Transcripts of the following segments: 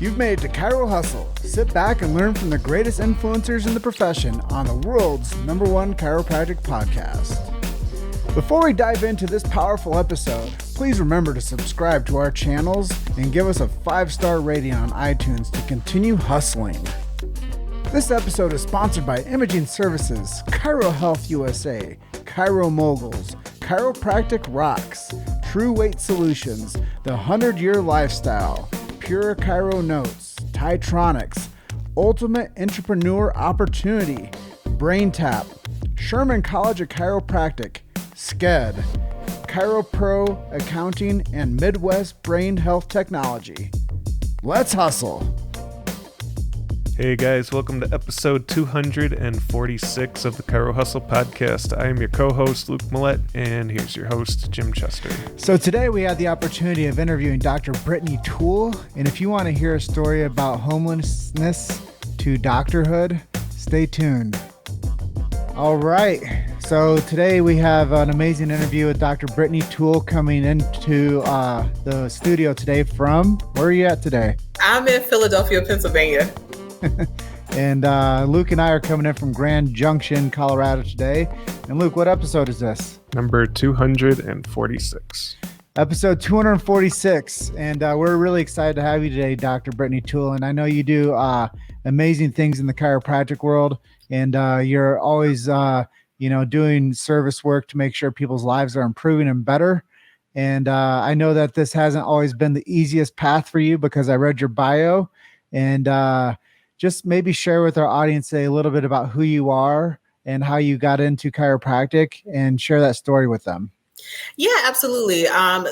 You've made it to Chiro Hustle. Sit back and learn from the greatest influencers in the profession on the world's #1 chiropractic podcast. Before we dive into this powerful episode, please remember to subscribe to our channels and give us a 5-star rating on iTunes to continue hustling. This episode is sponsored by Imaging Services, Chiro Health USA, Chiro Moguls, Chiropractic Rocks, True Weight Solutions, The 100-Year Lifestyle, Pure Chiro Notes, Titronics, Ultimate Entrepreneur Opportunity, BrainTap, Sherman College of Chiropractic, SCED, ChiroPro Accounting, and Midwest Brain Health Technology. Let's hustle. Hey guys, welcome to episode 246 of the Chiro Hustle podcast. I am your co-host, Luke Millett, and here's your host, Jim Chester. So today we had the opportunity of interviewing Dr. Brittany Toole, and if you want to hear a story about homelessness to doctorhood, stay tuned. All right, so today we have an amazing interview with Dr. Brittany Toole coming into the studio today from, where are you at today? I'm in Philadelphia, Pennsylvania. And Luke and I are coming in from Grand Junction, Colorado today. And Luke, what episode is this? Number 246. Episode 246. And we're really excited to have you today, Dr. Brittany Toole. And I know you do amazing things in the chiropractic world. And you're always, doing service work to make sure people's lives are improving and better. And I know that this hasn't always been the easiest path for you because I read your bio. And just maybe share with our audience today a little bit about who you are and how you got into chiropractic and share that story with them. Yeah, absolutely.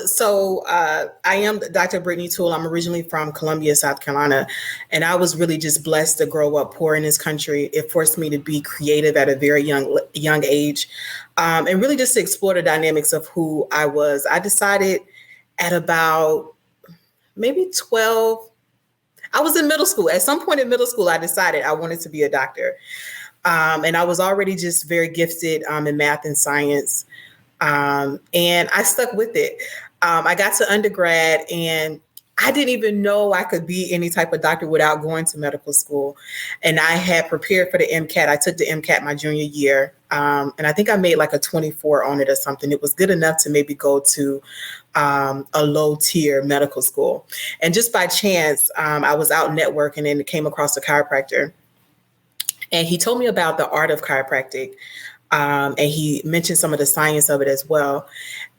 So I am Dr. Brittany Toole. I'm originally from Columbia, South Carolina, and I was really just blessed to grow up poor in this country. It forced me to be creative at a very young age, and really just to explore the dynamics of who I was. I decided at about maybe 12, I was in middle school. At some point in middle school, I decided I wanted to be a doctor. And I was already just very gifted in math and science. And I stuck with it. I got to undergrad and I didn't even know I could be any type of doctor without going to medical school. And I had prepared for the MCAT. I took the MCAT my junior year. And I think I made like a 24 on it or something. It was good enough to maybe go to a low tier medical school. And just by chance, I was out networking and came across a chiropractor. And he told me about the art of chiropractic. And he mentioned some of the science of it as well.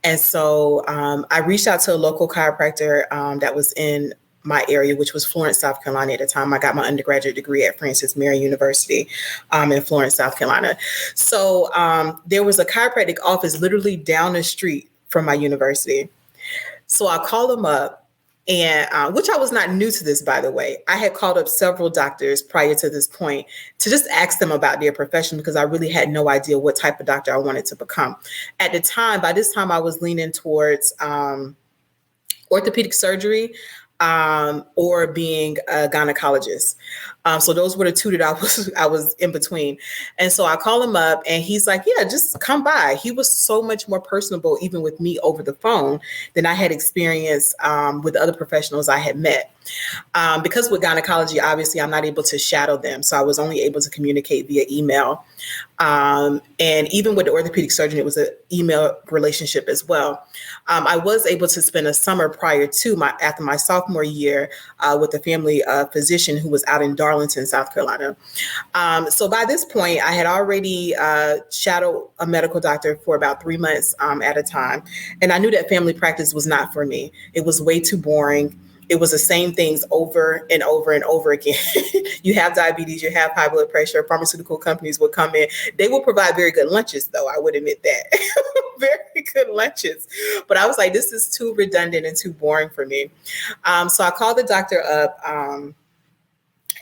And so I reached out to a local chiropractor that was in my area, which was Florence, South Carolina at the time. I got my undergraduate degree at Francis Marion University in Florence, South Carolina. So there was a chiropractic office literally down the street from my university. So I called him up, and which I was not new to this, by the way. I had called up several doctors prior to this point to just ask them about their profession because I really had no idea what type of doctor I wanted to become. At the time, by this time, I was leaning towards orthopedic surgery or being a gynecologist. So those were the two that I was in between. And so I call him up and he's like, yeah, just come by. He was so much more personable, even with me over the phone, than I had experienced with other professionals I had met. Because with gynecology, obviously, I'm not able to shadow them. So I was only able to communicate via email. And even with the orthopedic surgeon, it was an email relationship as well. I was able to spend a summer prior to after my sophomore year with a family physician who was out in Darlington, South Carolina. So by this point, I had already shadowed a medical doctor for about 3 months at a time. And I knew that family practice was not for me. It was way too boring. It was the same things over and over and over again. You have diabetes, you have high blood pressure, pharmaceutical companies would come in. They will provide very good lunches, though. I would admit that. Very good lunches. But I was like, this is too redundant and too boring for me. So I called the doctor up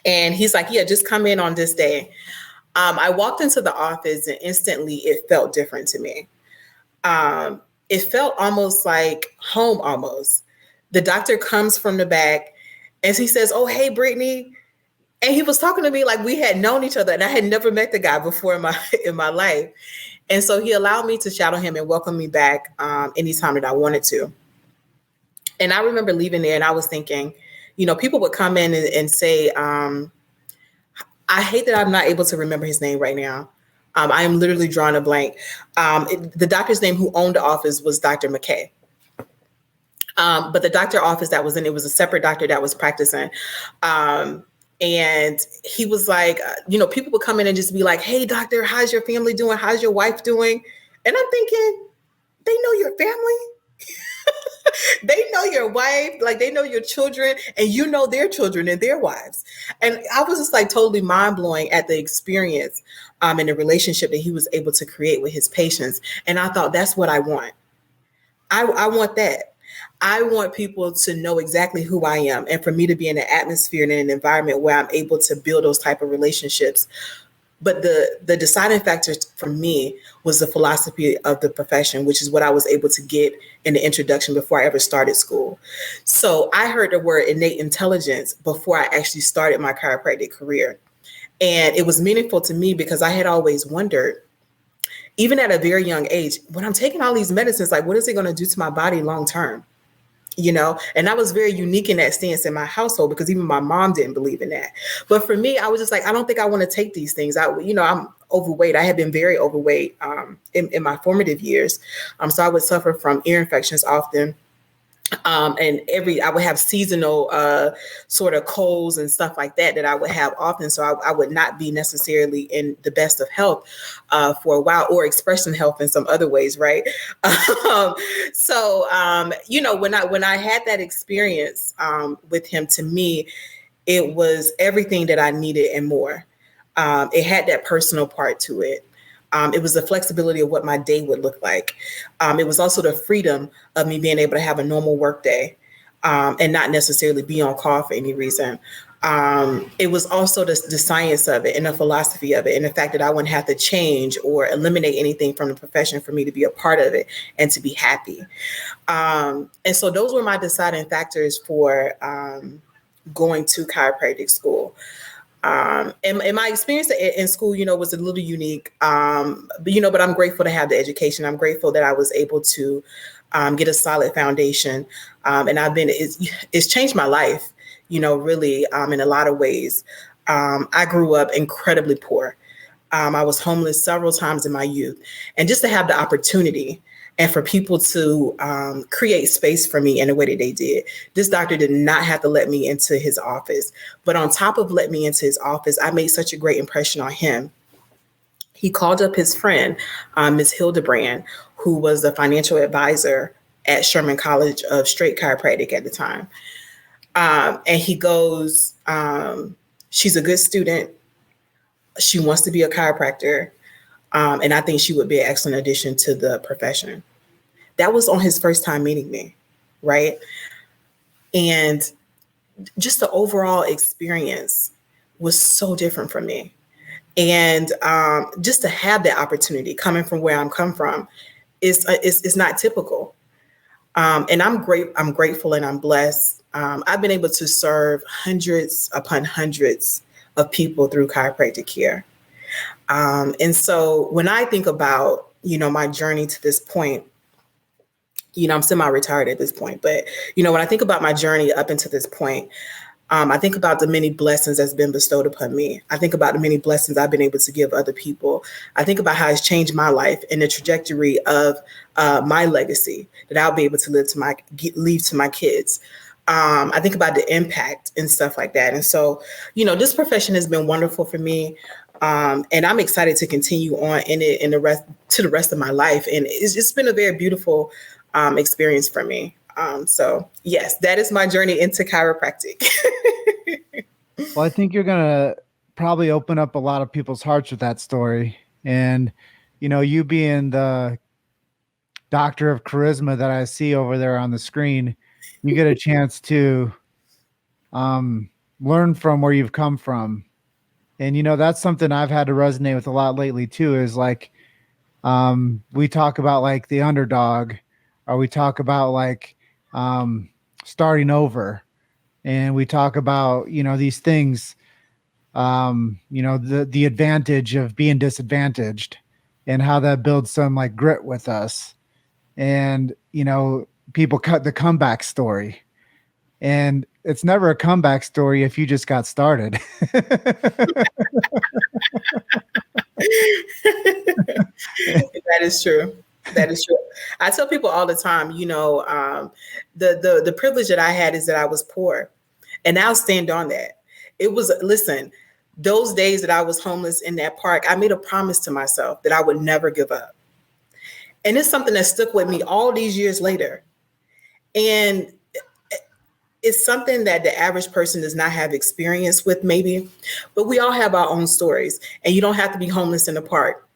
and he's like, yeah, just come in on this day. I walked into the office and instantly it felt different to me. It felt almost like home almost. The doctor comes from the back and he says, oh, hey, Brittany. And he was talking to me like we had known each other and I had never met the guy before in my life. And so he allowed me to shadow him and welcome me back anytime that I wanted to. And I remember leaving there and I was thinking, people would come in and say, I hate that I'm not able to remember his name right now. I am literally drawing a blank. The doctor's name who owned the office was Dr. McKay. But the doctor office that was in, it was a separate doctor that was practicing. And he was like, people would come in and just be like, hey, doctor, how's your family doing? How's your wife doing? And I'm thinking, they know your family. They know your wife, like they know your children, and you know their children and their wives. And I was just like totally mind blowing at the experience and the relationship that he was able to create with his patients. And I thought, that's what I want. I want that. I want people to know exactly who I am, and for me to be in an atmosphere and in an environment where I'm able to build those type of relationships. But the deciding factor for me was the philosophy of the profession, which is what I was able to get in the introduction before I ever started school. So I heard the word innate intelligence before I actually started my chiropractic career. And it was meaningful to me because I had always wondered, even at a very young age, when I'm taking all these medicines, like what is it going to do to my body long term? And I was very unique in that stance in my household because even my mom didn't believe in that. But for me, I was just like, I don't think I want to take these things. I'm overweight. I had been very overweight in my formative years. So I would suffer from ear infections often. And I would have seasonal sort of colds and stuff like that I would have often. So I would not be necessarily in the best of health for a while, or expressing health in some other ways, right? When I had that experience with him, to me, it was everything that I needed and more. It had that personal part to it. It was the flexibility of what my day would look like. It was also the freedom of me being able to have a normal work day and not necessarily be on call for any reason. It was also the science of it and the philosophy of it, and the fact that I wouldn't have to change or eliminate anything from the profession for me to be a part of it and to be happy. And so those were my deciding factors for going to chiropractic school. And my experience in school, was a little unique, but I'm grateful to have the education. I'm grateful that I was able to get a solid foundation. And it's changed my life, really in a lot of ways. I grew up incredibly poor. I was homeless several times in my youth, and just to have the opportunity and for people to create space for me in the way that they did. This doctor did not have to let me into his office. But on top of letting me into his office, I made such a great impression on him. He called up his friend, Ms. Hildebrand, who was the financial advisor at Sherman College of Chiropractic at the time. And he goes, she's a good student. She wants to be a chiropractor. And I think she would be an excellent addition to the profession. That was on his first time meeting me, right? And just the overall experience was so different for me. And just to have that opportunity coming from where I'm come from is not typical. And I'm grateful and I'm blessed. I've been able to serve hundreds upon hundreds of people through chiropractic care. And so when I think about, my journey to this point, I'm semi-retired at this point, but, when I think about my journey up until this point, I think about the many blessings that's been bestowed upon me. I think about the many blessings I've been able to give other people. I think about how it's changed my life and the trajectory of my legacy that I'll be able to leave to my kids. I think about the impact and stuff like that. And so, this profession has been wonderful for me. And I'm excited to continue on in it and the rest of my life. And it's been a very beautiful experience for me. So yes, that is my journey into chiropractic. Well, I think you're going to probably open up a lot of people's hearts with that story. And, you being the doctor of charisma that I see over there on the screen, you get a chance to learn from where you've come from. And, that's something I've had to resonate with a lot lately too, is like, we talk about like the underdog, or we talk about like, starting over, and we talk about, these things, the advantage of being disadvantaged and how that builds some like grit with us. And, people cut the comeback story. And it's never a comeback story if you just got started. That is true. That is true. I tell people all the time, the privilege that I had is that I was poor, and I'll stand on that. It was, listen, those days that I was homeless in that park, I made a promise to myself that I would never give up. And it's something that stuck with me all these years later. And it's something that the average person does not have experience with, maybe, but we all have our own stories, and you don't have to be homeless in the park.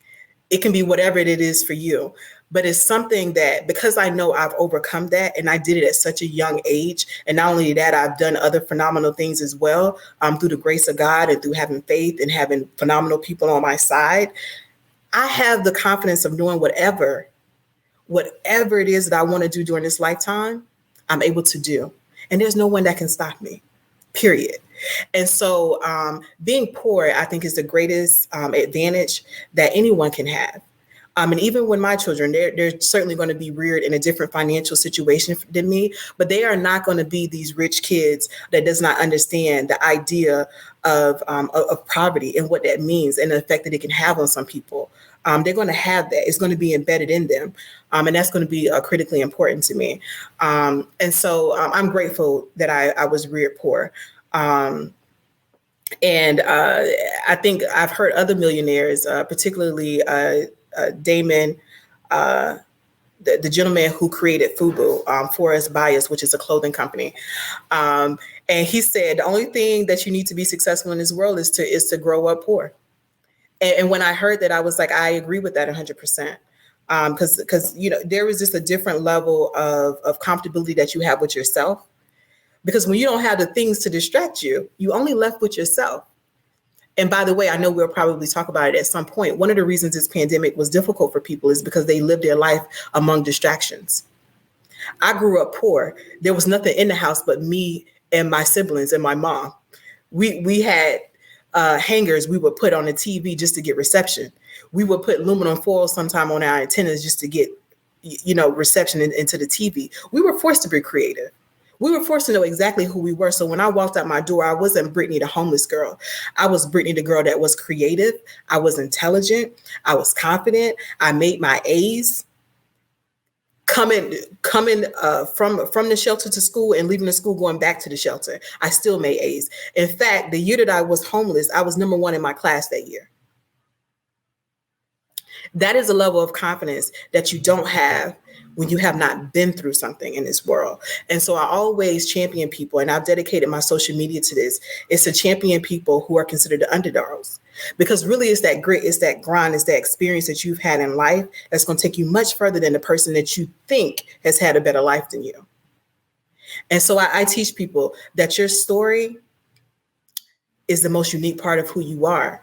It can be whatever it is for you. But it's something that, because I know I've overcome that, and I did it at such a young age. And not only that, I've done other phenomenal things as well, through the grace of God and through having faith and having phenomenal people on my side. I have the confidence of knowing whatever it is that I want to do during this lifetime, I'm able to do. And there's no one that can stop me, period. And so being poor, I think, is the greatest advantage that anyone can have. And even when my children, they're certainly going to be reared in a different financial situation than me, but they are not going to be these rich kids that does not understand the idea of poverty and what that means and the effect that it can have on some people. They're going to have that. It's going to be embedded in them. And that's going to be critically important to me. And so I'm grateful that I was reared poor. And I think I've heard other millionaires, particularly Damon, the gentleman who created FUBU, Forrest Bias, which is a clothing company. And he said, the only thing that you need to be successful in this world is to grow up poor. And when I heard that, I was like, I agree with that 100%. Because there is just a different level of comfortability that you have with yourself. Because when you don't have the things to distract you, you only left with yourself. And by the way, I know we'll probably talk about it at some point. One of the reasons this pandemic was difficult for people is because they lived their life among distractions. I grew up poor. There was nothing in the house but me and my siblings and my mom. We had hangers we would put on the TV just to get reception. We would put aluminum foil sometime on our antennas just to get, reception into the TV. We were forced to be creative. We were forced to know exactly who we were. So when I walked out my door, I wasn't Brittany, the homeless girl. I was Brittany, the girl that was creative. I was intelligent. I was confident. I made my A's. Coming from the shelter to school and leaving the school, going back to the shelter, I still made A's. In fact, the year that I was homeless, I was number one in my class that year. That is a level of confidence that you don't have when you have not been through something in this world. And so I always champion people, and I've dedicated my social media to this, is to champion people who are considered the underdogs. Because really it's that grit, it's that grind, it's that experience that you've had in life that's going to take you much further than the person that you think has had a better life than you. And so I teach people that your story is the most unique part of who you are.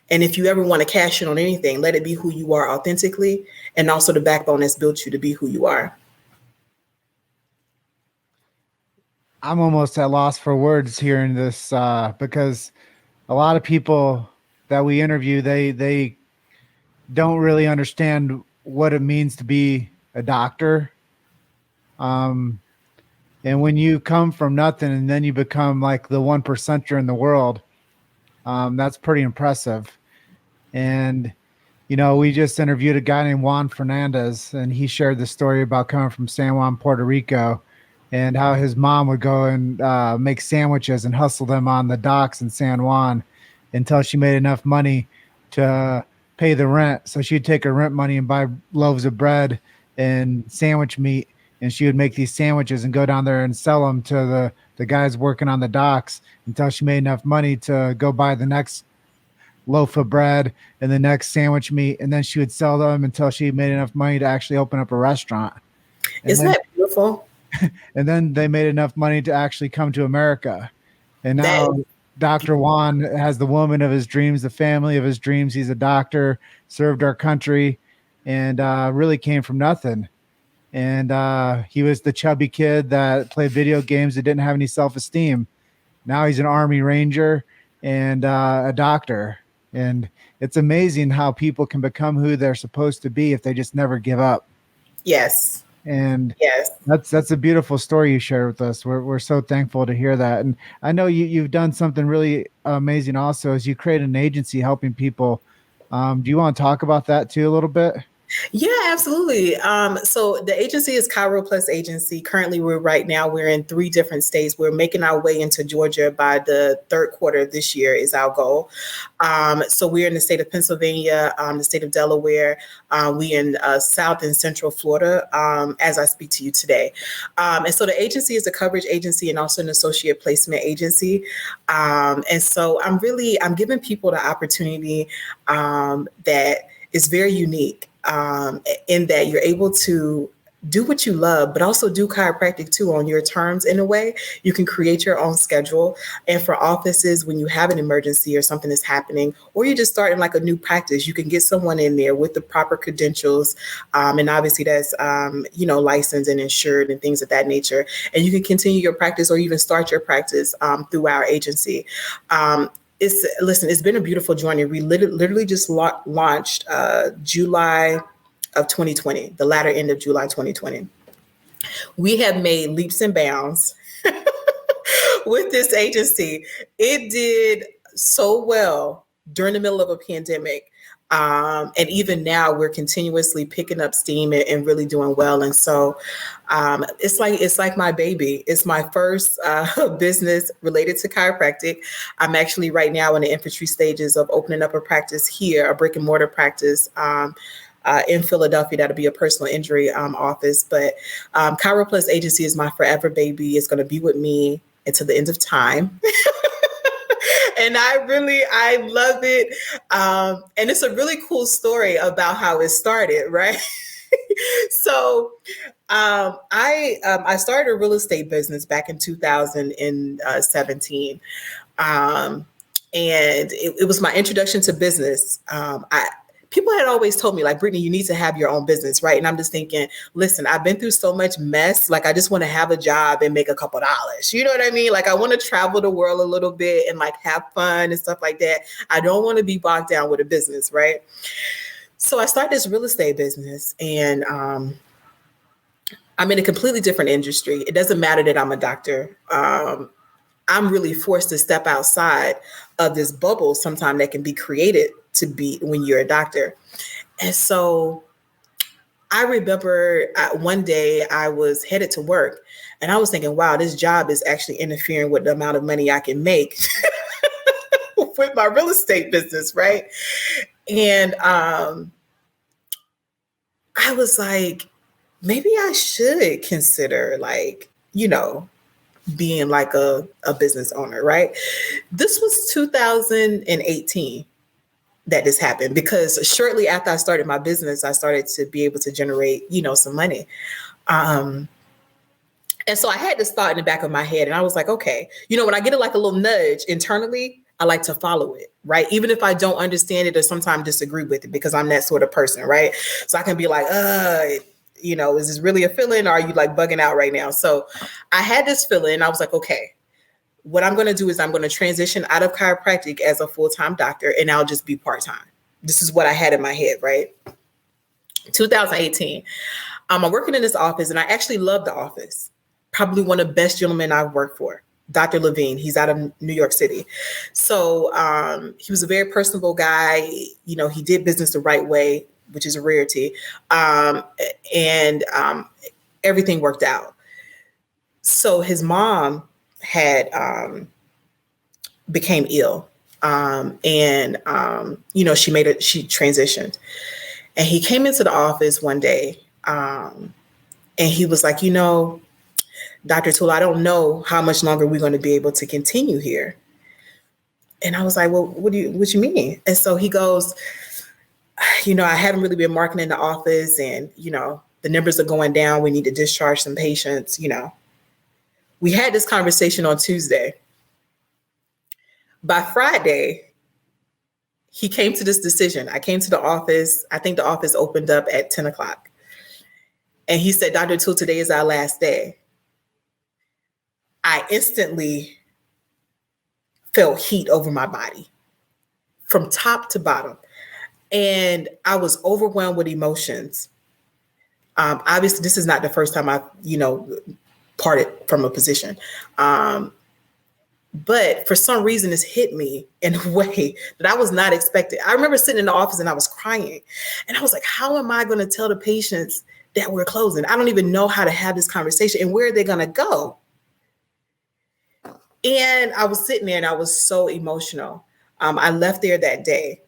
And if you ever want to cash in on anything, let it be who you are authentically, and also the backbone that's built you to be who you are. I'm almost at loss for words hearing this because a lot of people that we interview, they don't really understand what it means to be a doctor. And when you come from nothing and then you become like the 1%er in the world, that's pretty impressive. And, we just interviewed a guy named Juan Fernandez, and he shared the story about coming from San Juan, Puerto Rico, and how his mom would go and make sandwiches and hustle them on the docks in San Juan until she made enough money to pay the rent. So she'd take her rent money and buy loaves of bread and sandwich meat, and she would make these sandwiches and go down there and sell them to the guys working on the docks until she made enough money to go buy the next loaf of bread and the next sandwich meat. And then she would sell them until she made enough money to actually open up a restaurant. Isn't that beautiful? And then they made enough money to actually come to America. And now Dr. Juan has the woman of his dreams, the family of his dreams. He's a doctor, served our country, and really came from nothing. And he was the chubby kid that played video games that didn't have any self-esteem. Now he's an Army Ranger and a doctor. And it's amazing how people can become who they're supposed to be if they just never give up. Yes. And Yes. that's a beautiful story you shared with us. We're so thankful to hear that. And I know you've done something really amazing also, as you create an agency helping people. Do you want to talk about that too a little bit? Yeah, absolutely. So the agency is Chiro Plus Agency. Currently, we're in 3 different states. We're making our way into Georgia by the third quarter of this year is our goal. So we're in the state of Pennsylvania, the state of Delaware. We in South and Central Florida as I speak to you today. And so the agency is a coverage agency and also an associate placement agency. And so I'm giving people the opportunity that is very unique. In that you're able to do what you love, but also do chiropractic too on your terms in a way. You can create your own schedule. And for offices, when you have an emergency or something is happening, or you're just starting like a new practice, you can get someone in there with the proper credentials. And obviously that's, licensed and insured and things of that nature. And you can continue your practice or even start your practice through our agency. It's been a beautiful journey. We literally just launched July of 2020, the latter end of July 2020. We have made leaps and bounds with this agency. It did so well during the middle of a pandemic. And even now we're continuously picking up steam and really doing well. And so it's like my baby. It's my first business related to chiropractic. I'm actually right now in the infantry stages of opening up a practice here, a brick and mortar practice in Philadelphia. That'll be a personal injury office. But Chiro Plus Agency is my forever baby. It's going to be with me until the end of time. And I love it. And it's a really cool story about how it started, right? So I started a real estate business back in 2017. And it was my introduction to business. People had always told me, like, Brittany, you need to have your own business, right? And I'm just thinking, listen, I've been through so much mess. Like, I just want to have a job and make a couple dollars. You know what I mean? Like, I want to travel the world a little bit and like have fun and stuff like that. I don't want to be bogged down with a business, right? So I started this real estate business, and I'm in a completely different industry. It doesn't matter that I'm a doctor. I'm really forced to step outside of this bubble sometimes that can be created to be when you're a doctor. And so I remember one day I was headed to work and I was thinking, wow, this job is actually interfering with the amount of money I can make with my real estate business, right? And I was like, maybe I should consider being like a business owner, right? This was 2018 that this happened, because shortly after I started my business, I started to be able to generate, some money. And so I had this thought in the back of my head, and I was like, okay, when I get a little nudge internally, I like to follow it, right? Even if I don't understand it or sometimes disagree with it, because I'm that sort of person, right? So I can be like, is this really a feeling, or are you like bugging out right now? So I had this feeling, and I was like, okay, what I'm going to do is I'm going to transition out of chiropractic as a full-time doctor, and I'll just be part-time. This is what I had in my head, right? 2018. I'm working in this office, and I actually love the office. Probably one of the best gentlemen I've worked for, Dr. Levine. He's out of New York City. So he was a very personable guy. He did business the right way, which is a rarity. And everything worked out. So his mom had became ill, and she transitioned, and he came into the office one day, and he was like, Dr. Toole, I don't know how much longer we're going to be able to continue here. And I was like, well, what do you mean? And so he goes, I haven't really been marketing the office, and the numbers are going down. We need to discharge some patients. We had this conversation on Tuesday. By Friday, he came to this decision. I came to the office. I think the office opened up at 10 o'clock. And he said, Dr. Toole, today is our last day. I instantly felt heat over my body from top to bottom. And I was overwhelmed with emotions. Obviously, this is not the first time I've, parted from a position. But for some reason, it's hit me in a way that I was not expecting. I remember sitting in the office and I was crying. And I was like, how am I going to tell the patients that we're closing? I don't even know how to have this conversation. And where are they going to go? And I was sitting there and I was so emotional. I left there that day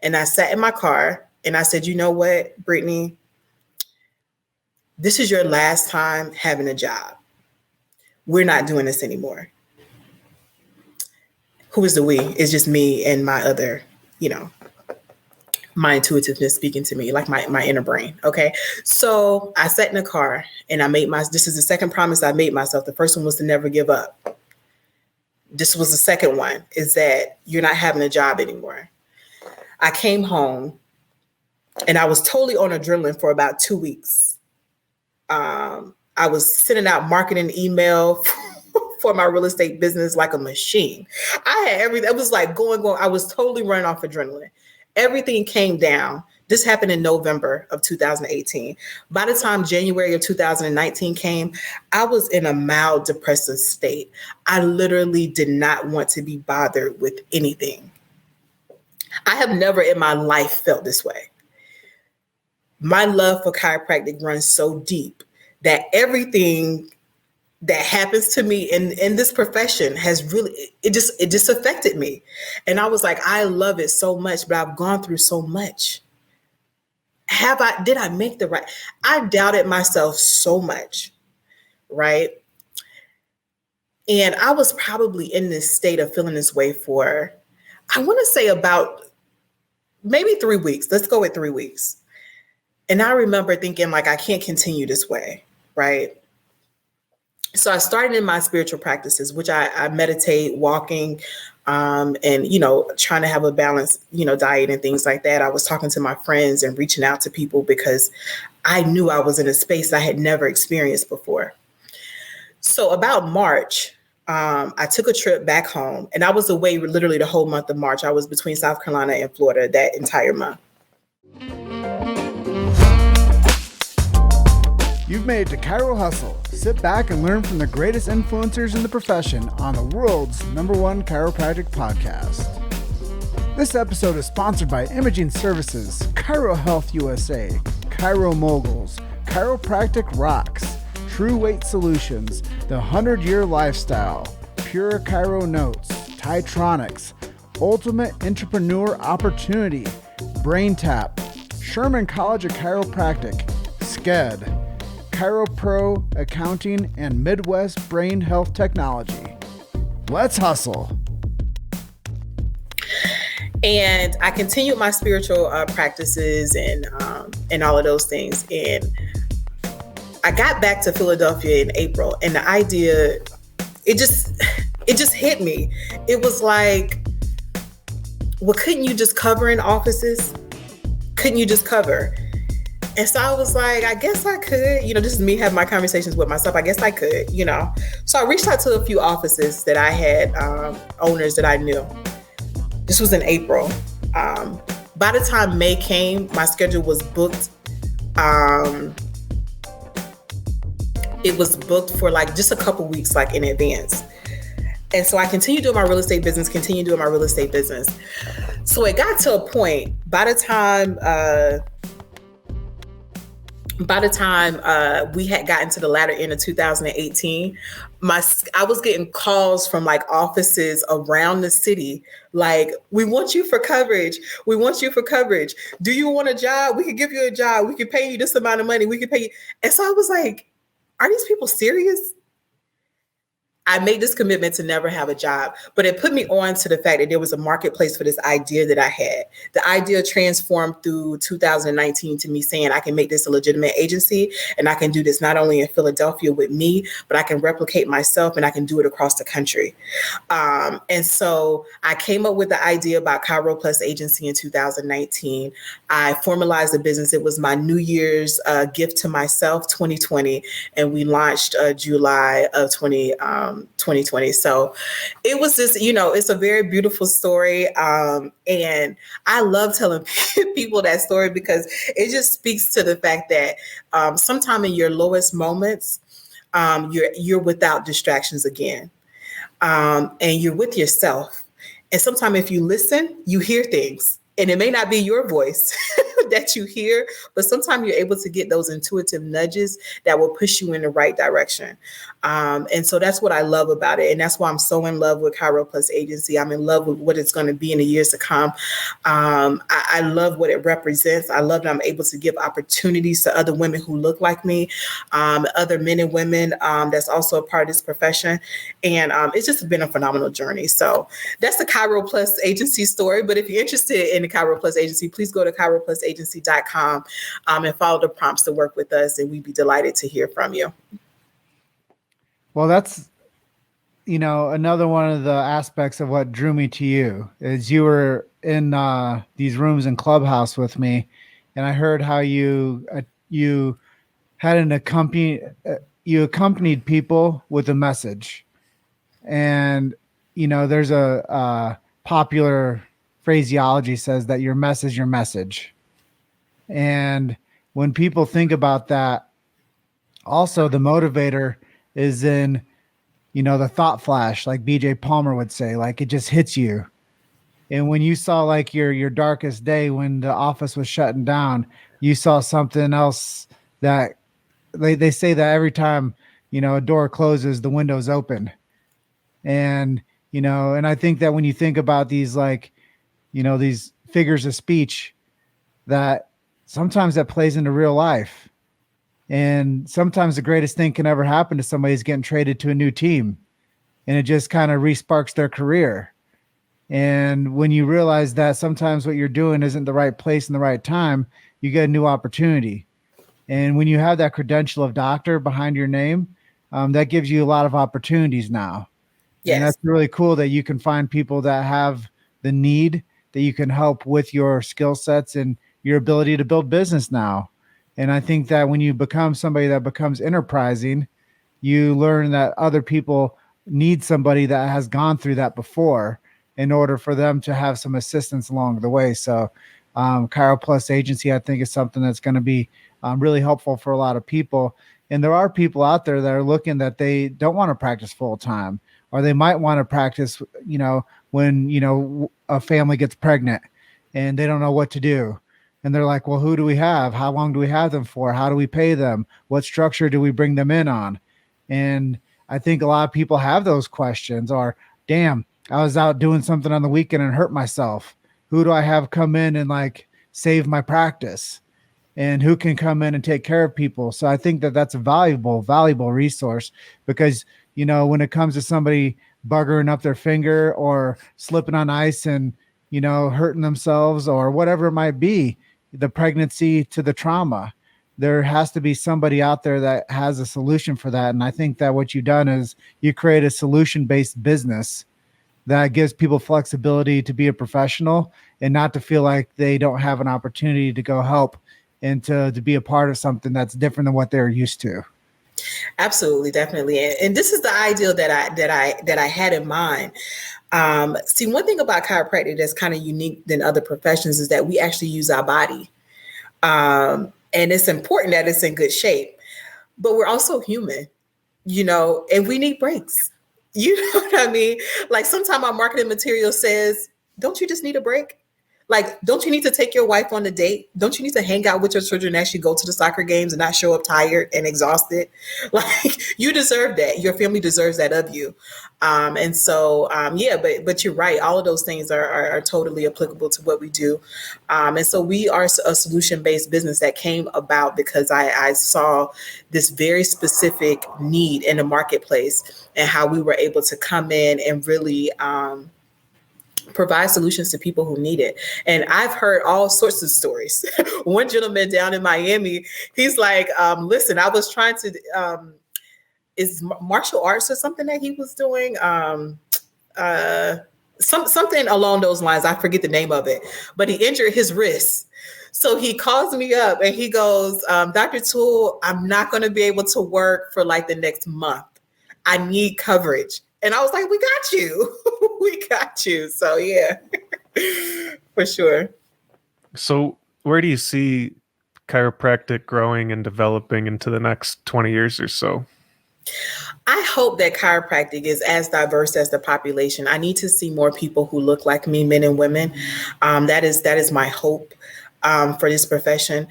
and I sat in my car and I said, you know what, Brittany, this is your last time having a job. We're not doing this anymore. Who is the we? It's just me and my other, my intuitiveness speaking to me, like my inner brain. Okay. So I sat in the car and this is the second promise I made myself. The first one was to never give up. This was the second one, is that you're not having a job anymore. I came home and I was totally on adrenaline for about 2 weeks. I was sending out marketing email for my real estate business like a machine. I had everything. It was like going. I was totally running off adrenaline. Everything came down. This happened in November of 2018. By the time January of 2019 came, I was in a mild depressive state. I literally did not want to be bothered with anything. I have never in my life felt this way. My love for chiropractic runs so deep that everything that happens to me in this profession has really, it just affected me. And I was like, I love it so much, but I've gone through so much. Did I make the right? I doubted myself so much, right? And I was probably in this state of feeling this way for, I want to say about maybe 3 weeks. Let's go with 3 weeks. And I remember thinking like, I can't continue this way, right? So I started in my spiritual practices, which I meditate, walking, and, trying to have a balanced, diet and things like that. I was talking to my friends and reaching out to people because I knew I was in a space I had never experienced before. So about March, I took a trip back home and I was away literally the whole month of March. I was between South Carolina and Florida that entire month. You've made it to Chiro Hustle. Sit back and learn from the greatest influencers in the profession on the world's #1 chiropractic podcast. This episode is sponsored by Imaging Services, Chiro Health USA, Chiro Moguls, Chiropractic Rocks, True Weight Solutions, The 100-Year Lifestyle, Pure Chiro Notes, Titronics, Ultimate Entrepreneur Opportunity, BrainTap, Sherman College of Chiropractic, SCED, ChiroPro Accounting, and Midwest Brain Health Technology. Let's hustle. And I continued my spiritual practices and all of those things. And I got back to Philadelphia in April, and the idea, it just hit me. It was like, well, couldn't you just cover in offices? Couldn't you just cover? And so I was like, I guess I could, this is me having my conversations with myself. I guess I could, So I reached out to a few offices that I had, owners that I knew. This was in April. By the time May came, my schedule was booked. It was booked for like just a couple weeks, like in advance. And so I continued doing my real estate business, So it got to a point by the time we had gotten to the latter end of 2018, I was getting calls from like offices around the city, like, we want you for coverage. We want you for coverage. Do you want a job? We could give you a job. We could pay you this amount of money. We could pay you. And so I was like, are these people serious? I made this commitment to never have a job, but it put me on to the fact that there was a marketplace for this idea that I had. The idea transformed through 2019 to me saying I can make this a legitimate agency, and I can do this not only in Philadelphia with me, but I can replicate myself and I can do it across the country. And so I came up with the idea about Chiro Plus Agency in 2019. I formalized the business. It was my New Year's gift to myself, 2020, and we launched July of 2021. 2020. So it was just, it's a very beautiful story. And I love telling people that story because it just speaks to the fact that sometime in your lowest moments, you're without distractions again. And you're with yourself. And sometimes if you listen, you hear things. And it may not be your voice that you hear, but sometimes you're able to get those intuitive nudges that will push you in the right direction. And so that's what I love about it. And that's why I'm so in love with Chiro Plus Agency. I'm in love with what it's going to be in the years to come. I love what it represents. I love that I'm able to give opportunities to other women who look like me, other men and women that's also a part of this profession. And it's just been a phenomenal journey. So that's the Chiro Plus Agency story. But if you're interested in the Chiro Plus Agency, please go to chiroplusagency.com and follow the prompts to work with us. And we'd be delighted to hear from you. Well, that's, another one of the aspects of what drew me to you is you were in these rooms in Clubhouse with me, and I heard how you had you accompanied people with a message. And, there's a popular phraseology says that your message. And when people think about that, also the motivator is in, the thought flash, like BJ Palmer would say, like it just hits you. And when you saw like your darkest day, when the office was shutting down, you saw something else that they say that every time, a door closes, the window's open. And, and I think that when you think about these, like, these figures of speech, that sometimes that plays into real life. And sometimes the greatest thing can ever happen to somebody is getting traded to a new team, and it just kind of resparks their career. And when you realize that sometimes what you're doing isn't the right place in the right time, you get a new opportunity. And when you have that credential of doctor behind your name, that gives you a lot of opportunities now. Yes. And that's really cool that you can find people that have the need, that you can help with your skill sets and your ability to build business now. And I think that when you become somebody that becomes enterprising, you learn that other people need somebody that has gone through that before in order for them to have some assistance along the way. So Chiro Plus Agency, I think, is something that's going to be really helpful for a lot of people. And there are people out there that are looking that they don't want to practice full time, or they might want to practice, when, a family gets pregnant and they don't know what to do. And they're like, well, who do we have? How long do we have them for? How do we pay them? What structure do we bring them in on? And I think a lot of people have those questions, or, damn, I was out doing something on the weekend and hurt myself. Who do I have come in and like save my practice? And who can come in and take care of people? So I think that that's a valuable resource, because, when it comes to somebody buggering up their finger or slipping on ice and, hurting themselves or whatever it might be, the pregnancy to the trauma, there has to be somebody out there that has a solution for that. And I think that what you've done is you create a solution-based business that gives people flexibility to be a professional and not to feel like they don't have an opportunity to go help and to be a part of something that's different than what they're used to. Absolutely, definitely. And this is the ideal that I had in mind. See, one thing about chiropractic that's kind of unique than other professions is that we actually use our body. And it's important that it's in good shape, but we're also human, and we need breaks. You know what I mean? Like sometimes our marketing material says, don't you just need a break? Like, don't you need to take your wife on a date? Don't you need to hang out with your children as you go to the soccer games and not show up tired and exhausted? Like, you deserve that. Your family deserves that of you. And so, but you're right. All of those things are totally applicable to what we do. And so we are a solution-based business that came about because I saw this very specific need in the marketplace and how we were able to come in and really, provide solutions to people who need it. And I've heard all sorts of stories. One gentleman down in Miami, he's like, listen, I was trying to, is martial arts or something that he was doing? Something along those lines. I forget the name of it, but he injured his wrist. So he calls me up and he goes, Dr. Toole, I'm not going to be able to work for like the next month. I need coverage. And I was like, we got you. We got you. So yeah, for sure. So where do you see chiropractic growing and developing into the next 20 years or so? I hope that chiropractic is as diverse as the population. I need to see more people who look like me, men and women. That is my hope for this profession.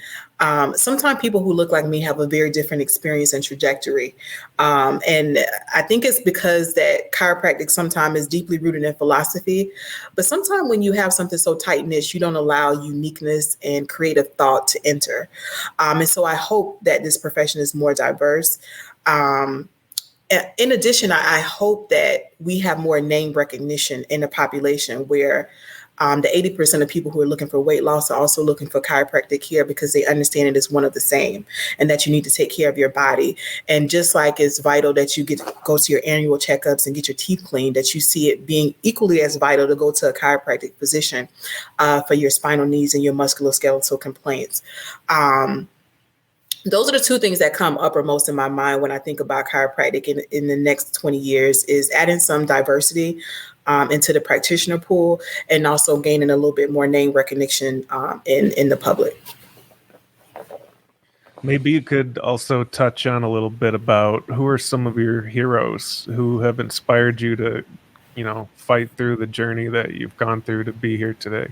Sometimes people who look like me have a very different experience and trajectory. And I think it's because that chiropractic sometimes is deeply rooted in philosophy. But sometimes when you have something so tight-knit, you don't allow uniqueness and creative thought to enter. And so I hope that this profession is more diverse. In addition, I hope that we have more name recognition in the population where the 80% of people who are looking for weight loss are also looking for chiropractic care because they understand it is one of the same and that you need to take care of your body. And just like it's vital that you go to your annual checkups and get your teeth cleaned, that you see it being equally as vital to go to a chiropractic physician for your spinal needs and your musculoskeletal complaints. Those are the two things that come uppermost in my mind when I think about chiropractic in the next 20 years is adding some diversity into the practitioner pool and also gaining a little bit more name recognition in the public. Maybe you could also touch on a little bit about who are some of your heroes who have inspired you to, fight through the journey that you've gone through to be here today.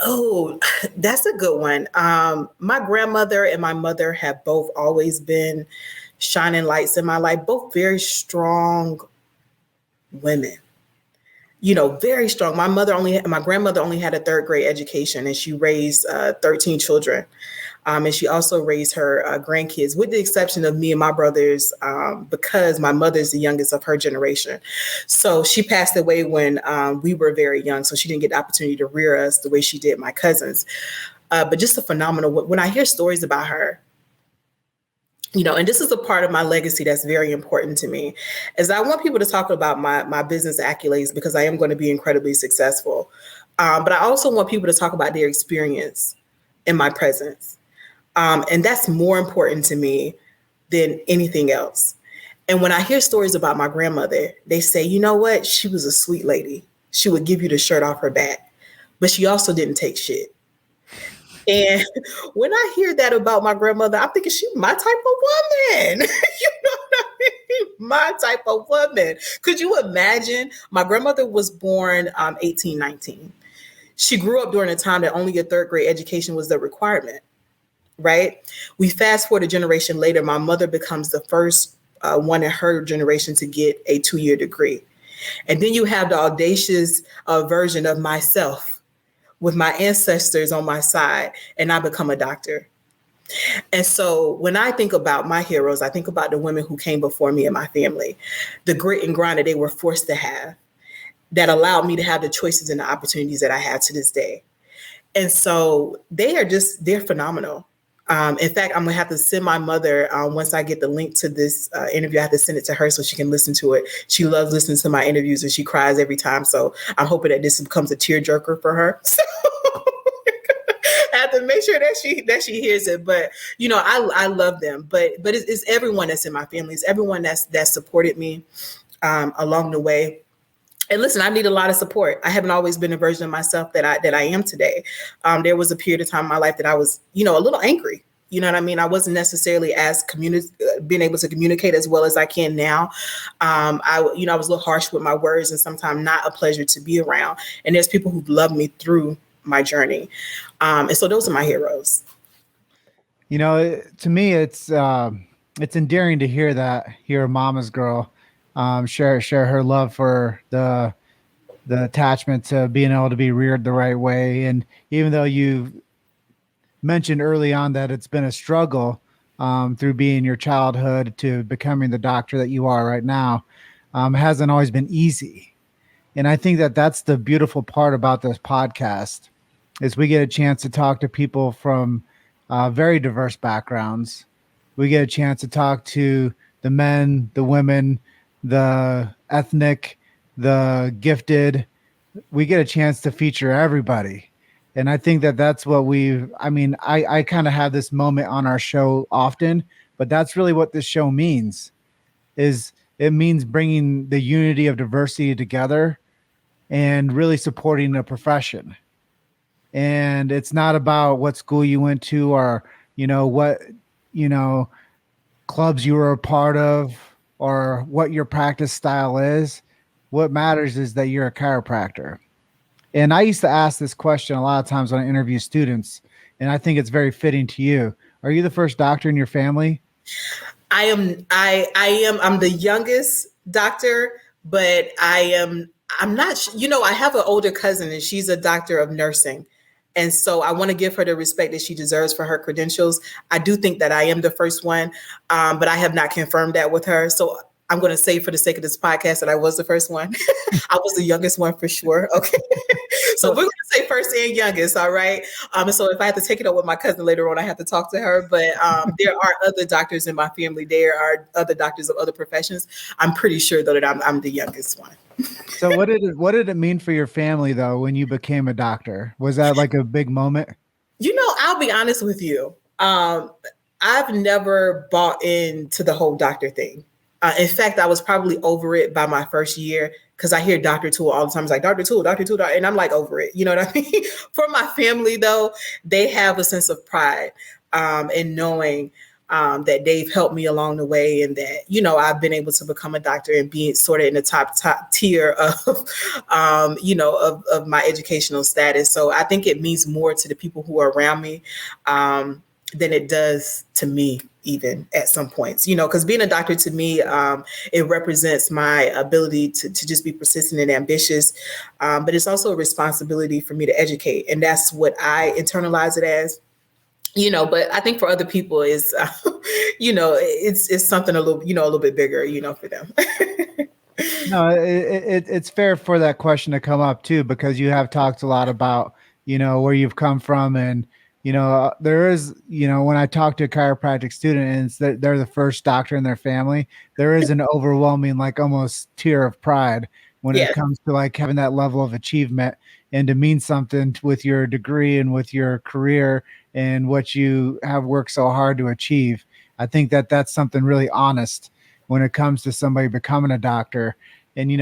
Oh, that's a good one. My grandmother and my mother have both always been shining lights in my life, both very strong women. Very strong. My grandmother only had a third grade education and she raised 13 children. And she also raised her grandkids, with the exception of me and my brothers, because my mother's the youngest of her generation. So she passed away when we were very young. So she didn't get the opportunity to rear us the way she did my cousins. But just a phenomenal, when I hear stories about her, and this is a part of my legacy that's very important to me, is I want people to talk about my business accolades because I am going to be incredibly successful. But I also want people to talk about their experience in my presence. And that's more important to me than anything else. And when I hear stories about my grandmother, they say, you know what? She was a sweet lady. She would give you the shirt off her back, but she also didn't take shit. And when I hear that about my grandmother, I'm thinking she's my type of woman. You know what I mean? My type of woman. Could you imagine? My grandmother was born 1819. She grew up during a time that only a third grade education was the requirement, right? We fast forward a generation later, my mother becomes the first one in her generation to get a 2-year degree. And then you have the audacious version of myself with my ancestors on my side, and I become a doctor. And so when I think about my heroes, I think about the women who came before me and my family, the grit and grind that they were forced to have that allowed me to have the choices and the opportunities that I have to this day. And so they're phenomenal. In fact, I'm going to have to send my mother, once I get the link to this interview, I have to send it to her so she can listen to it. She loves listening to my interviews and she cries every time. So I'm hoping that this becomes a tearjerker for her. So I have to make sure that she hears it. But, I love them. But it's everyone that's in my family. It's everyone that supported me along the way. And listen, I need a lot of support. I haven't always been a version of myself that I am today. There was a period of time in my life that I was, a little angry. You know what I mean? I wasn't necessarily being able to communicate as well as I can now. I was a little harsh with my words and sometimes not a pleasure to be around. And there's people who've loved me through my journey. And so those are my heroes. To me, it's endearing to hear that you're a mama's girl. Share her love for the attachment to being able to be reared the right way. And even though you mentioned early on that it's been a struggle through being your childhood to becoming the doctor that you are right now, it hasn't always been easy. And I think that that's the beautiful part about this podcast is we get a chance to talk to people from very diverse backgrounds. We get a chance to talk to the men, the women, the ethnic, the gifted. We get a chance to feature everybody. And I think that that's what I kind of have this moment on our show often, but that's really what this show means is It means bringing the unity of diversity together and really supporting a profession. And it's not about what school you went to or, what, you know, clubs you were a part of or what your practice style is. What matters is that you're a chiropractor. And I used to ask this question a lot of times when I interview students, and I think it's very fitting to you. Are you the first doctor in your family? I'm the youngest doctor, but I'm not, I have an older cousin and she's a doctor of nursing. And so I want to give her the respect that she deserves for her credentials. I do think that I am the first one, but I have not confirmed that with her. So I'm going to say for the sake of this podcast that I was the first one. I was the youngest one for sure. Okay. So we're going to say first and youngest. All right. So if I have to take it up with my cousin later on, I have to talk to her. But there are other doctors in my family. There are other doctors of other professions. I'm pretty sure though that I'm the youngest one. So what did it mean for your family though when you became a doctor? Was that like a big moment? I'll be honest with you. I've never bought into the whole doctor thing. In fact, I was probably over it by my first year because I hear Dr. Toole all the time. It's like, Dr. Toole, and I'm like over it. You know what I mean? For my family, though, they have a sense of pride in knowing that they've helped me along the way and that, I've been able to become a doctor and be sort of in the top tier of, of my educational status. So I think it means more to the people who are around me than it does to me, even at some points, because being a doctor to me, it represents my ability to just be persistent and ambitious. But it's also a responsibility for me to educate. And that's what I internalize it as, but I think for other people is, it's something a little bit bigger, for them. No, it's fair for that question to come up too, because you have talked a lot about, where you've come from and, there is, when I talk to a chiropractic student and it's that they're the first doctor in their family, there is an overwhelming, like almost tear of pride when it comes to like having that level of achievement and to mean something with your degree and with your career and what you have worked so hard to achieve. I think that that's something really honest when it comes to somebody becoming a doctor. And,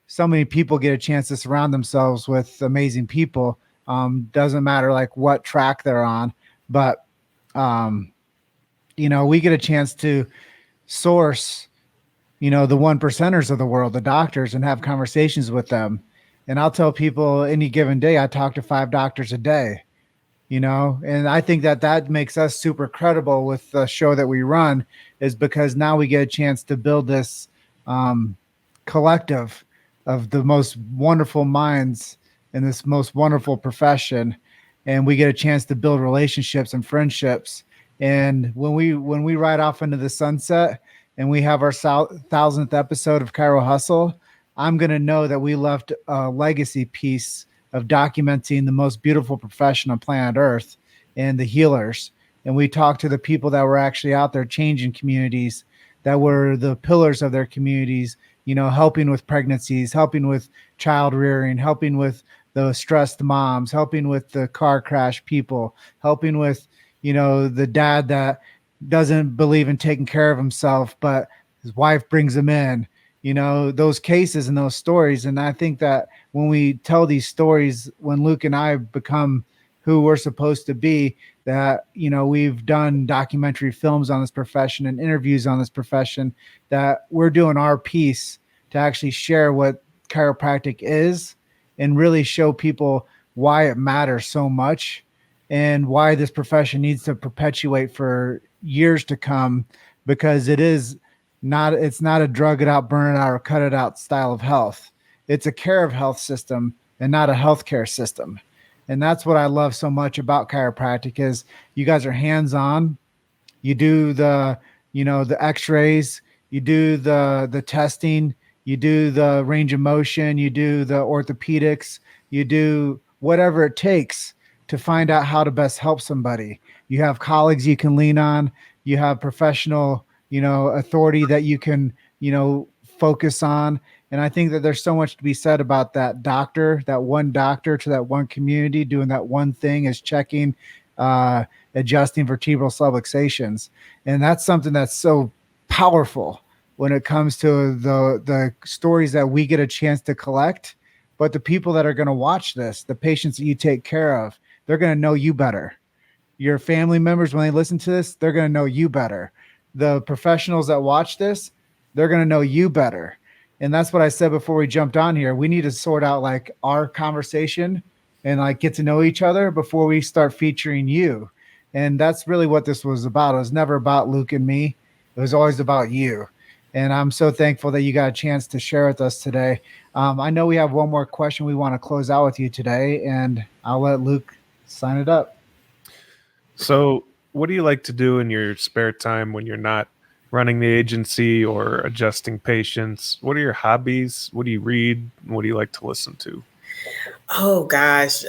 so many people get a chance to surround themselves with amazing people. Doesn't matter like what track they're on, but, we get a chance to source, the one percenters of the world, the doctors, and have conversations with them. And I'll tell people any given day, I talk to 5 doctors a day, and I think that makes us super credible with the show that we run is because now we get a chance to build this, collective of the most wonderful minds in this most wonderful profession. And we get a chance to build relationships and friendships. And when we ride off into the sunset and we have our 1000th episode of Chiro Hustle, I'm going to know that we left a legacy piece of documenting the most beautiful profession on planet Earth and the healers. And we talked to the people that were actually out there changing communities, that were the pillars of their communities, helping with pregnancies, helping with child rearing, helping with the stressed moms, helping with the car crash people, helping with, the dad that doesn't believe in taking care of himself, but his wife brings him in, those cases and those stories. And I think that when we tell these stories, when Luke and I become who we're supposed to be, that, we've done documentary films on this profession and interviews on this profession, that we're doing our piece to actually share what chiropractic is and really show people why it matters so much and why this profession needs to perpetuate for years to come, because it's not a drug it out, burn it out, or cut it out style of health. It's a care of health system and not a healthcare system. And that's what I love so much about chiropractic is you guys are hands-on. You do the x-rays, you do the testing, you do the range of motion, you do the orthopedics, you do whatever it takes to find out how to best help somebody. You have colleagues you can lean on. You have professional, authority that you can, focus on. And I think that there's so much to be said about that doctor, that one doctor to that one community doing that one thing is checking, adjusting vertebral subluxations. And that's something that's so powerful when it comes to the stories that we get a chance to collect. But the people that are going to watch this, the patients that you take care of, they're going to know you better. Your family members, when they listen to this, they're going to know you better. The professionals that watch this, they're going to know you better. And that's what I said before we jumped on here. We need to sort out like our conversation and like get to know each other before we start featuring you. And that's really what this was about. It was never about Luke and me. It was always about you. And I'm so thankful that you got a chance to share with us today. I know we have one more question we want to close out with you today, and I'll let Luke sign it up. So what do you like to do in your spare time when you're not running the agency or adjusting patients? What are your hobbies? What do you read? What do you like to listen to? Oh gosh,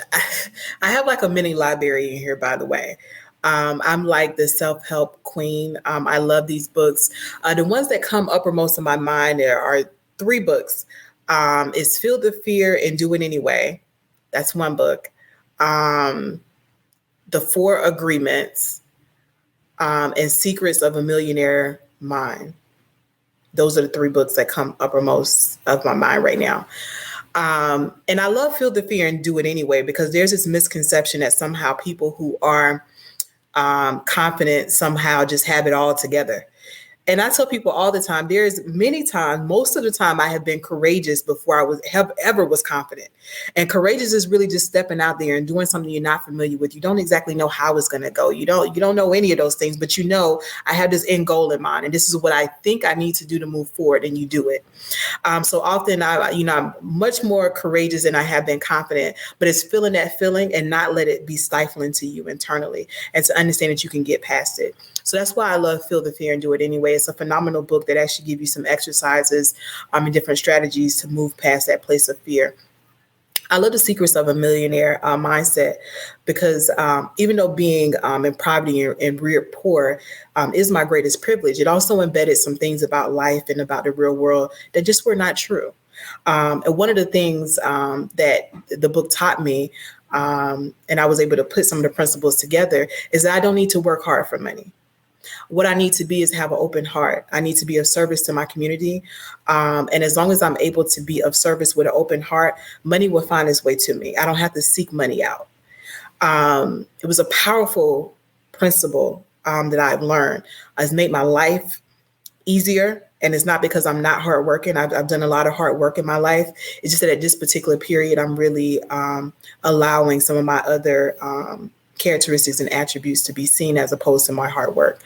I have like a mini library in here, by the way. I'm like the self-help queen. I love these books. The ones that come uppermost in my mind, there are 3 books. It's Feel the Fear and Do It Anyway. That's one book. The 4 Agreements, and Secrets of a Millionaire Mind. Those are the 3 books that come uppermost of my mind right now. And I love Feel the Fear and Do It Anyway, because there's this misconception that somehow people who are confident somehow just have it all together. And I tell people all the time, there's many times, most of the time I have been courageous before I ever was confident. And courageous is really just stepping out there and doing something you're not familiar with. You don't exactly know how it's going to go. You don't know any of those things, but you know, I have this end goal in mind, and this is what I think I need to do to move forward, and you do it. So often I'm much more courageous than I have been confident, but it's feeling that feeling and not let it be stifling to you internally, and to understand that you can get past it. So that's why I love Feel the Fear and Do It Anyway. It's a phenomenal book that actually gives you some exercises and different strategies to move past that place of fear. I love The Secrets of a Millionaire Mindset, because even though being in poverty and reared poor is my greatest privilege, it also embedded some things about life and about the real world that just were not true. And one of the things that the book taught me, and I was able to put some of the principles together, is that I don't need to work hard for money. What I need to be is have an open heart. I need to be of service to my community. And as long as I'm able to be of service with an open heart, money will find its way to me. I don't have to seek money out. It was a powerful principle that I've learned. It's made my life easier. And it's not because I'm not hardworking. I've done a lot of hard work in my life. It's just that at this particular period, I'm really allowing some of my other characteristics and attributes to be seen as opposed to my hard work.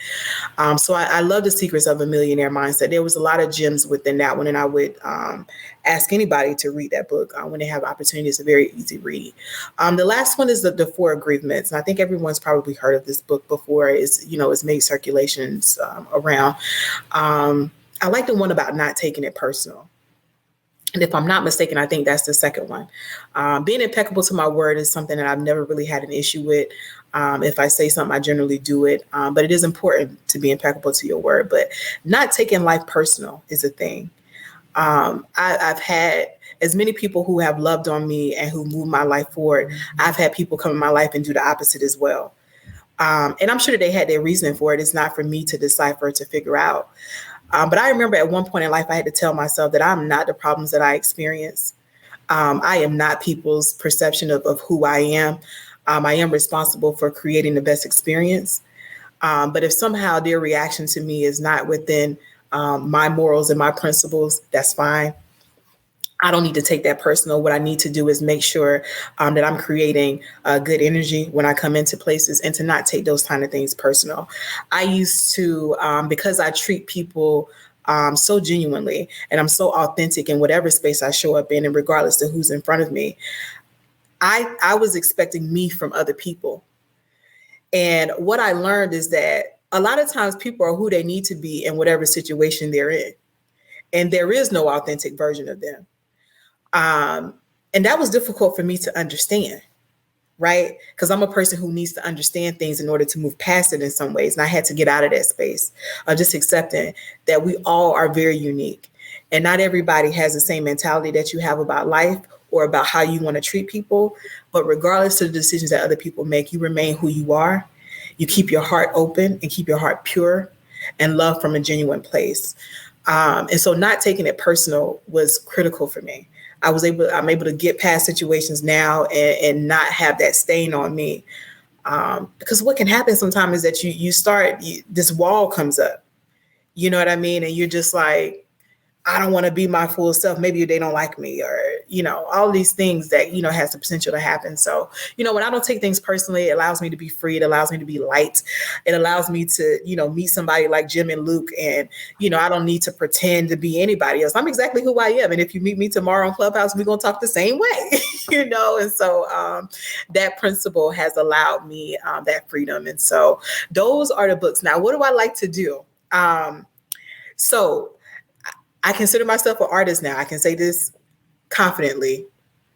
So I love The Secrets of a Millionaire Mindset. There was a lot of gems within that one, and I would ask anybody to read that book when they have opportunity. It's a very easy read. The last one is the 4 Agreements. And I think everyone's probably heard of this book before. It's made circulations around. I like the one about not taking it personal. And if I'm not mistaken, I think that's the second one. Being impeccable to my word is something that I've never really had an issue with. If I say something, I generally do it. But it is important to be impeccable to your word. But not taking life personal is a thing. I've had as many people who have loved on me and who moved my life forward. I've had people come in my life and do the opposite as well. And I'm sure that they had their reasoning for it. It's not for me to decipher, to figure out. But I remember at one point in life, I had to tell myself that I'm not the problems that I experience. I am not people's perception of who I am. I am responsible for creating the best experience. But if somehow their reaction to me is not within my morals and my principles, that's fine. I don't need to take that personal. What I need to do is make sure that I'm creating good energy when I come into places, and to not take those kind of things personal. I used to, because I treat people so genuinely, and I'm so authentic in whatever space I show up in, and regardless of who's in front of me, I was expecting me from other people. And what I learned is that a lot of times people are who they need to be in whatever situation they're in. And there is no authentic version of them. And that was difficult for me to understand, right? Because I'm a person who needs to understand things in order to move past it in some ways. And I had to get out of that space of just accepting that we all are very unique. And not everybody has the same mentality that you have about life or about how you want to treat people. But regardless of the decisions that other people make, you remain who you are. You keep your heart open and keep your heart pure and love from a genuine place. And so not taking it personal was critical for me. I'm able to get past situations now and not have that stain on me. Because what can happen sometimes is that this wall comes up, you know what I mean? And you're just like, I don't want to be my full self. Maybe they don't like me, or, all these things that, has the potential to happen. So, when I don't take things personally, it allows me to be free. It allows me to be light. It allows me to, meet somebody like Jim and Luke. And, I don't need to pretend to be anybody else. I'm exactly who I am. And if you meet me tomorrow on Clubhouse, we're going to talk the same way, And so that principle has allowed me that freedom. And so those are the books. Now, what do I like to do? So I consider myself an artist now. I can say this confidently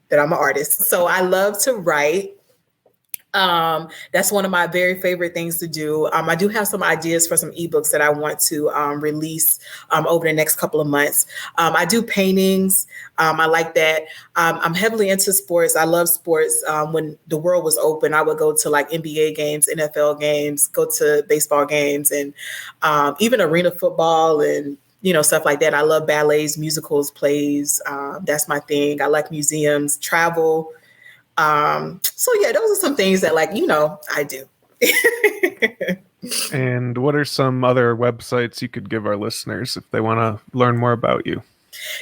that I'm an artist. So I love to write. That's one of my very favorite things to do. I do have some ideas for some ebooks that I want to release over the next couple of months. I do paintings. I like that. I'm heavily into sports. I love sports. When the world was open, I would go to like NBA games, NFL games, go to baseball games, and even arena football and stuff like that. I love ballets, musicals, plays. That's my thing. I like museums, travel. So yeah, those are some things that I do. And what are some other websites you could give our listeners if they want to learn more about you?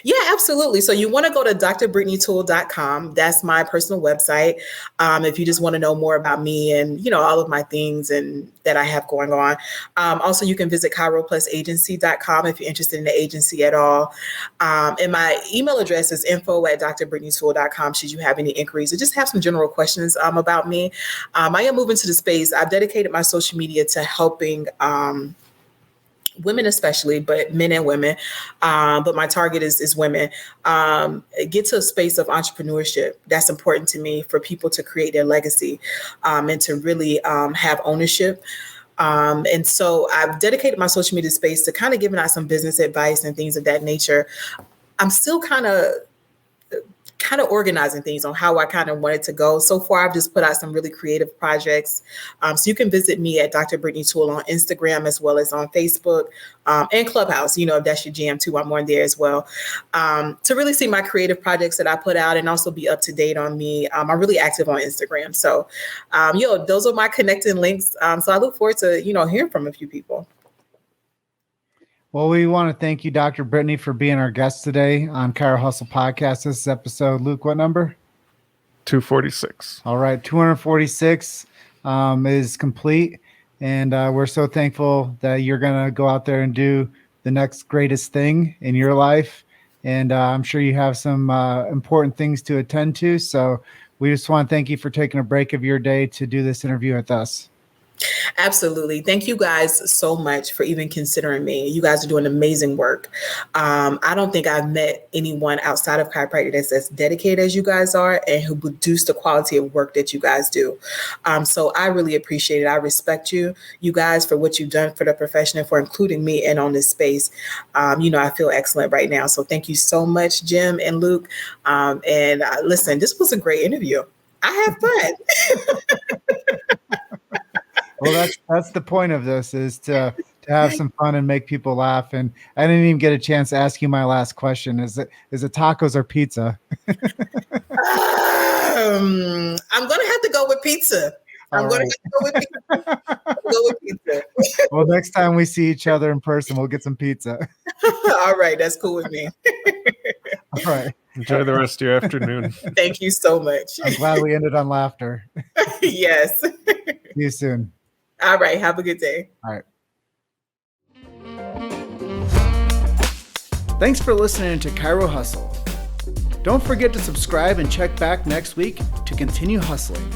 Yeah, absolutely. So you want to go to drbrittanytoole.com. That's my personal website. If you just want to know more about me and, all of my things and that I have going on. Also, you can visit chiroplusagency.com if you're interested in the agency at all. And my email address is info@drbrittanytoole.com should you have any inquiries or just have some general questions about me. I am moving to the space. I've dedicated my social media to helping women especially, but men and women. But my target is women. Get to a space of entrepreneurship. That's important to me for people to create their legacy and to really have ownership. And so I've dedicated my social media space to kind of giving out some business advice and things of that nature. I'm still kind of organizing things on how I kind of want it to go. So far, I've just put out some really creative projects. So you can visit me at Dr. Brittany Toole on Instagram as well as on Facebook and Clubhouse. If that's your jam too, I'm on there as well. To really see my creative projects that I put out and also be up to date on me. I'm really active on Instagram. So, those are my connecting links. So I look forward to, hearing from a few people. Well, we want to thank you, Dr. Brittany, for being our guest today on Chiro Hustle Podcast. This is episode, Luke, what number? 246. All right, 246 is complete. And we're so thankful that you're going to go out there and do the next greatest thing in your life. And I'm sure you have some important things to attend to. So we just want to thank you for taking a break of your day to do this interview with us. Absolutely. Thank you guys so much for even considering me. You guys are doing amazing work. I don't think I've met anyone outside of chiropractic that's as dedicated as you guys are and who produce the quality of work that you guys do. So I really appreciate it. I respect you guys for what you've done for the profession and for including me in on this space. I feel excellent right now. So thank you so much, Jim and Luke. And listen, this was a great interview. I had fun. Well, that's the point of this, is to have some fun and make people laugh. And I didn't even get a chance to ask you my last question. Is it tacos or pizza? I'm going to have to go with pizza. I'm going to go with pizza. Well, next time we see each other in person, we'll get some pizza. All right. That's cool with me. All right. Enjoy the rest of your afternoon. Thank you so much. I'm glad we ended on laughter. Yes. See you soon. All right. Have a good day. All right. Thanks for listening to Chiro Hustle. Don't forget to subscribe and check back next week to continue hustling.